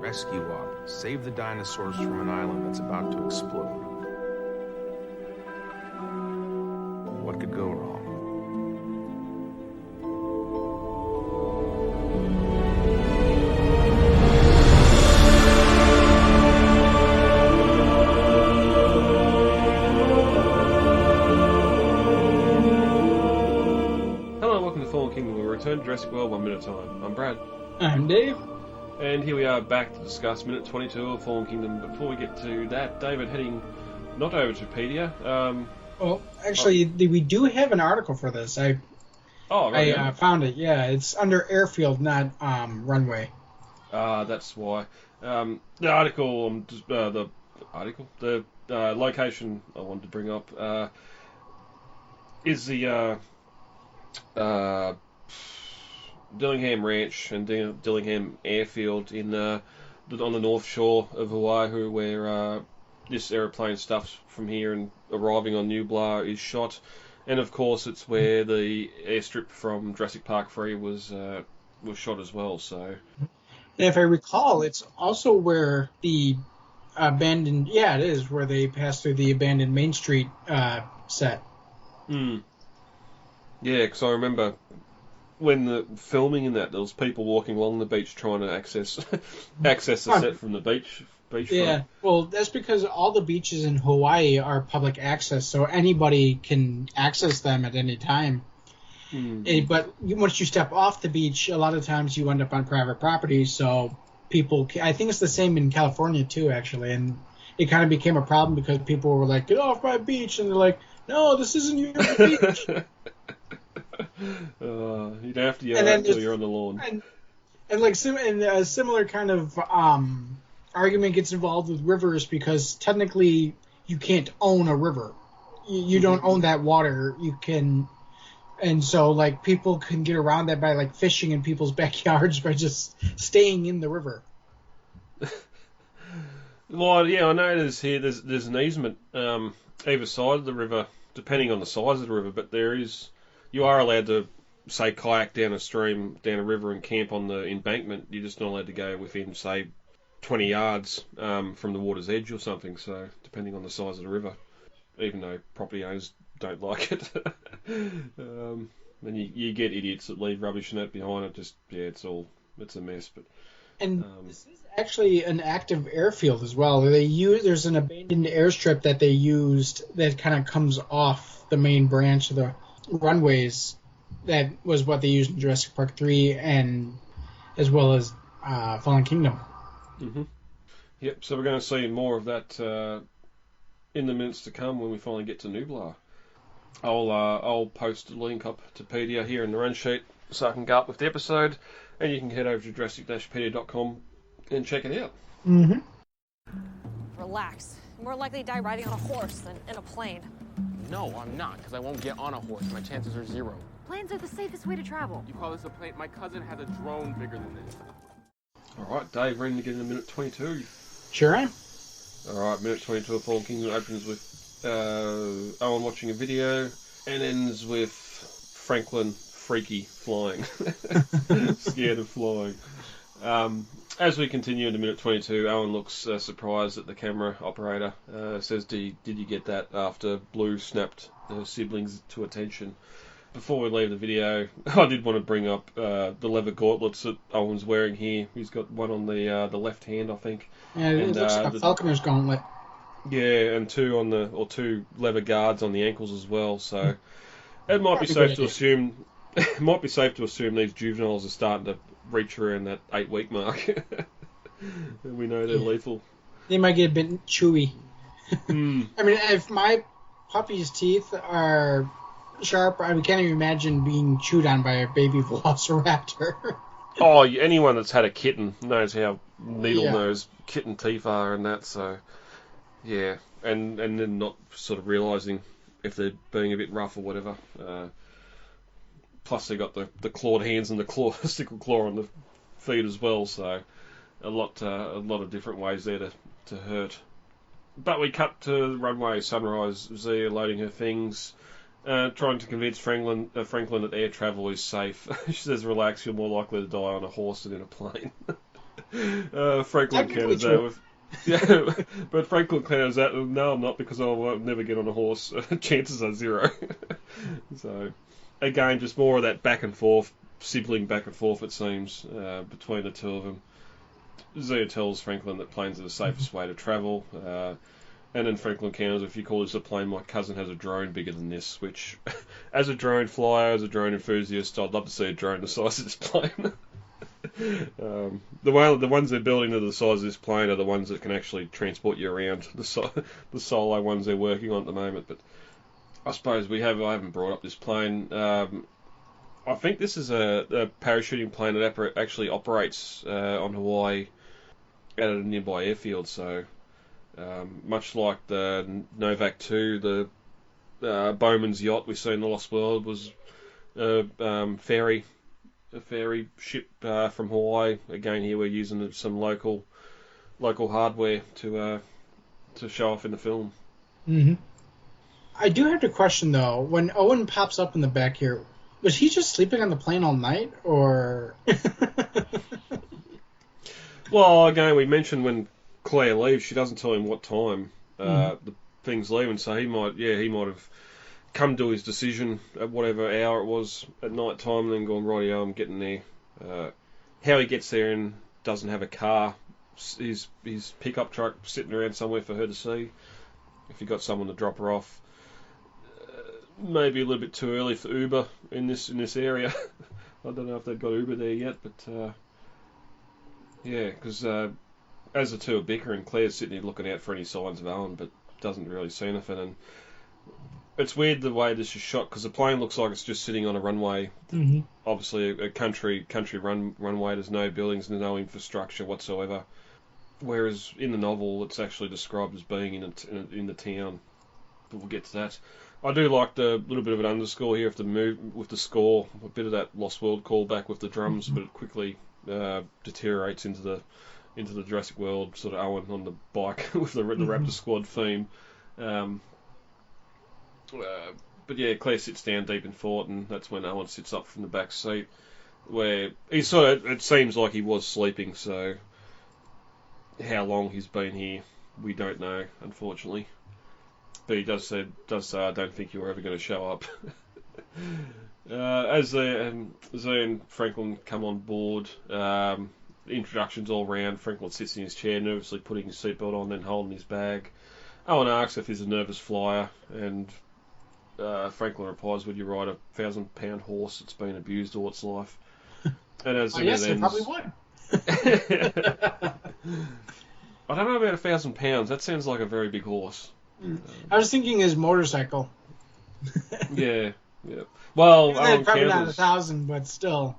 rescue op. Save the dinosaurs from an island that's about to explode. What could go wrong? Return to Jurassic World 1 minute time. I'm Brad. I'm Dave. And here we are back to discuss minute 22 of Fallen Kingdom. Before we get to that, David heading not over to Pedia. Well, actually, we do have an article for this. I found it. Yeah, it's under airfield, not runway. That's why. The location I wanted to bring up is the Dillingham Ranch and Dillingham Airfield on the north shore of Hawaii, where this aeroplane stuff from here and arriving on Nublar is shot, and of course it's where the airstrip from Jurassic Park 3 was shot as well. So, and if I recall, it's also where the abandoned. Yeah, it is where they passed through the abandoned Main Street set. Yeah, because I remember when the filming in that, there was people walking along the beach trying to access the set from the beach. Yeah, well, that's because all the beaches in Hawaii are public access, so anybody can access them at any time. But once you step off the beach, a lot of times you end up on private property, so people... I think it's the same in California, too, actually, and it kind of became a problem because people were like, get off my beach, and they're like, no, this isn't your beach. You don't have to yell until you're on the lawn. And like a similar kind of argument gets involved with rivers because technically you can't own a river. You don't own that water. You can, and so like people can get around that by like fishing in people's backyards by just staying in the river. Well, yeah, I know there's an easement either side of the river, depending on the size of the river, but you are allowed to, say, kayak down a river and camp on the embankment. You're just not allowed to go within, say, 20 yards from the water's edge or something, so depending on the size of the river, even though property owners don't like it. And you get idiots that leave rubbish and that behind it. It's a mess. But this is actually an active airfield as well. There's an abandoned airstrip that they used that kind of comes off the main branch of the runways. That was what they used in Jurassic Park 3 and as well as Fallen Kingdom. Mm-hmm. Yep, so we're going to see more of that in the minutes to come when we finally get to Nublar. I'll post a link up to Pedia here in the run sheet so I can go up with the episode, and you can head over to jurassic-pedia.com and check it out. Mm-hmm. Relax. You're more likely to die riding on a horse than in a plane. No, I'm not, because I won't get on a horse. My chances are 0. Planes are the safest way to travel. You call this a plane? My cousin has a drone bigger than this. Alright, Dave, ready to get into minute 22? Sure am. Alright, minute 22 of Fallen Kingdom opens with Owen watching a video and ends with Franklin freaky flying. Scared of flying. As we continue into minute 22, Owen looks surprised at the camera operator. Says, did you get that after Blue snapped her siblings to attention? Before we leave the video, I did want to bring up the leather gauntlets that Owen's wearing here. He's got one on the left hand, I think. Yeah, it looks like a falconer's gauntlet. Yeah, and two leather guards on the ankles as well. So it might be safe to assume. It might be safe to assume these juveniles are starting to reach around that 8-week mark. And we know they're lethal. They might get a bit chewy. I mean, if my puppy's teeth are sharp, I can't even imagine being chewed on by a baby velociraptor. Oh, anyone that's had a kitten knows how needle-nosed kitten teeth are and that, so... Yeah, and then not sort of realising if they're being a bit rough or whatever. Plus they got the clawed hands and the stick of claw on the feet as well, so a lot of different ways there to hurt. But we cut to runway sunrise, Zia loading her things, trying to convince Franklin that air travel is safe. She says, relax, you're more likely to die on a horse than in a plane. Franklin Technically counters true. that with. Yeah, but Franklin counters that. No, I'm not, because I'll never get on a horse. Chances are 0. So, again, just more of that back and forth, sibling back and forth, it seems, between the two of them. Zia tells Franklin that planes are the safest way to travel, and then Franklin counters, if you call this a plane, my cousin has a drone bigger than this, which, as a drone flyer, as a drone enthusiast, I'd love to see a drone the size of this plane. The ones they're building to the size of this plane are the ones that can actually transport you around, the solo ones they're working on at the moment. But I suppose I haven't brought up this plane. I think this is a parachuting plane that actually operates on Hawaii at a nearby airfield, so much like the Novak 2, the Bowman's yacht we see in The Lost World was a ferry ship from Hawaii. Again, here we're using some local hardware to show off in the film. Mm-hmm. I do have to question, though, when Owen pops up in the back here, was he just sleeping on the plane all night, or... Well, again, we mentioned when Claire leaves, she doesn't tell him what time the thing's leaving, so he might have come to his decision at whatever hour it was at night time, and then gone, rightio, I'm getting there. How he gets there and doesn't have a car, his pickup truck sitting around somewhere for her to see, if he got someone to drop her off. Maybe a little bit too early for Uber in this area. I don't know if they've got Uber there yet, but yeah, because as the two are bickering, Claire's sitting here looking out for any signs of Owen, but doesn't really see anything. And it's weird the way this is shot, because the plane looks like it's just sitting on a runway. Mm-hmm. Obviously, a country runway. There's no buildings, there's no infrastructure whatsoever. Whereas in the novel, it's actually described as being in the town. But we'll get to that. I do like the little bit of an underscore here with the score, a bit of that Lost World callback with the drums, but it quickly deteriorates into the Jurassic World sort of Owen on the bike with the Raptor Squad theme. But yeah, Claire sits down deep in thought, and that's when Owen sits up from the back seat, where it seems like he was sleeping. So how long he's been here, we don't know, unfortunately. But he does say, I don't think you were ever going to show up. As Zia and Franklin come on board, introductions all round. Franklin sits in his chair, nervously putting his seatbelt on, then holding his bag. Owen asks if he's a nervous flyer, and Franklin replies, "Would you ride a 1,000-pound horse that's been abused all its life?" And as yes, ends, I probably would. I don't know about 1,000 pounds. That sounds like a very big horse. I was thinking his motorcycle. Yeah. Well, probably not 1,000, but still.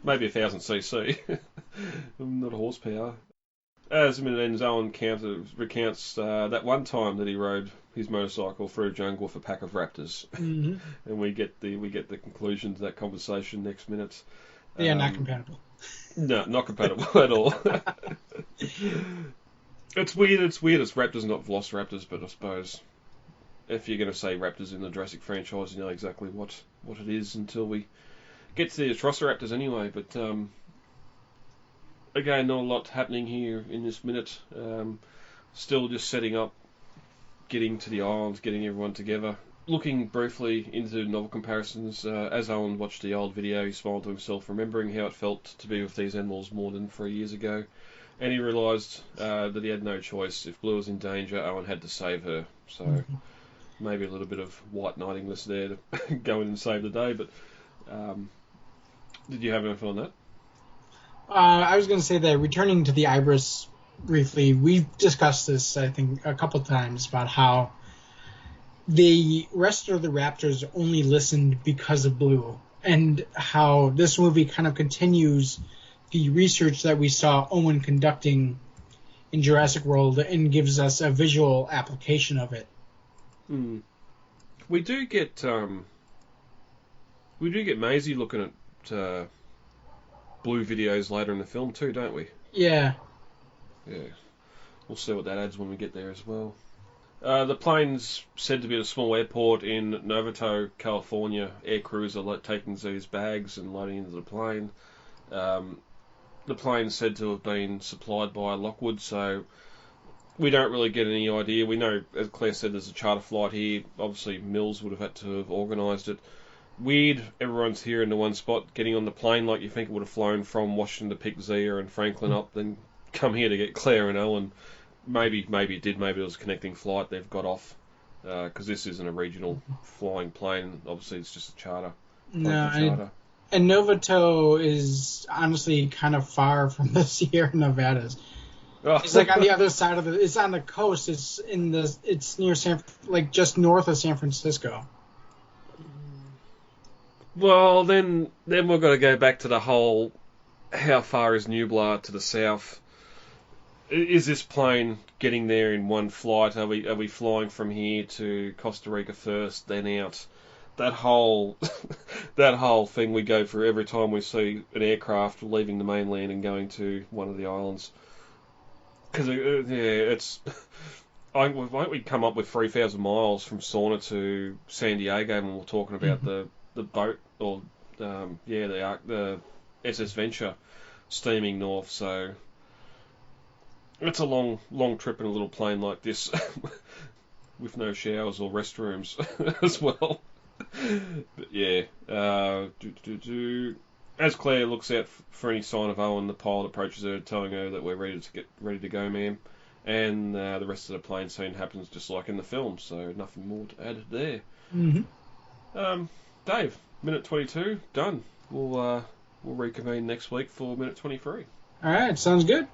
Maybe 1,000 cc. Not a horsepower. As the minute ends, Owen recounts that one time that he rode his motorcycle through a jungle with a pack of raptors, and we get the conclusion to that conversation next minute. They are not compatible. No, not compatible at all. It's weird. It's raptors, not velociraptors, but I suppose if you're going to say raptors in the Jurassic franchise, you know exactly what it is until we get to the Velociraptors anyway. But again, not a lot happening here in this minute. Still just setting up, getting to the islands, getting everyone together. Looking briefly into novel comparisons, as Owen watched the old video, he smiled to himself, remembering how it felt to be with these animals more than 3 years ago. And he realised that he had no choice. If Blue was in danger, Owen had to save her. So maybe a little bit of white knighting-ness there to go in and save the day. But did you have anything on that? I was going to say that returning to the Ibis briefly, we've discussed this, I think, a couple of times about how the rest of the Raptors only listened because of Blue, and how this movie kind of continues the research that we saw Owen conducting in Jurassic World and gives us a visual application of it. We do get Maisie looking at Blue videos later in the film too, don't we? Yeah. We'll see what that adds when we get there as well. The plane's said to be at a small airport in Novato, California. Air crews are taking these bags and loading into the plane. the plane's said to have been supplied by Lockwood, so we don't really get any idea. We know, as Claire said, there's a charter flight here. Obviously, Mills would have had to have organised it. Weird, everyone's here in the one spot, getting on the plane like you think it would have flown from Washington to pick Zia and Franklin up, then come here to get Claire and Owen. Maybe it did. Maybe it was a connecting flight. They've got off because this isn't a regional flying plane. Obviously, it's just a charter. No, and Novato is honestly kind of far from the Sierra Nevadas. Oh. It's like on the other side of it. It's on the coast. It's near just north of San Francisco. Well, then we've got to go back to the whole, how far is Nublar to the south? Is this plane getting there in one flight? Are we flying from here to Costa Rica first, then out? That whole thing we go through every time we see an aircraft leaving the mainland and going to one of the islands. Because it's. I think we come up with 3,000 miles from Sorna to San Diego when we're talking about the boat or the SS Venture steaming north. So it's a long trip in a little plane like this with no showers or restrooms as well. But yeah, as Claire looks out for any sign of Owen, the pilot approaches her, telling her that we're ready to go, ma'am. And the rest of the plane scene happens just like in the film, so nothing more to add there. Mm-hmm. Dave, minute 22 done. We'll reconvene next week for minute 23. All right, sounds good.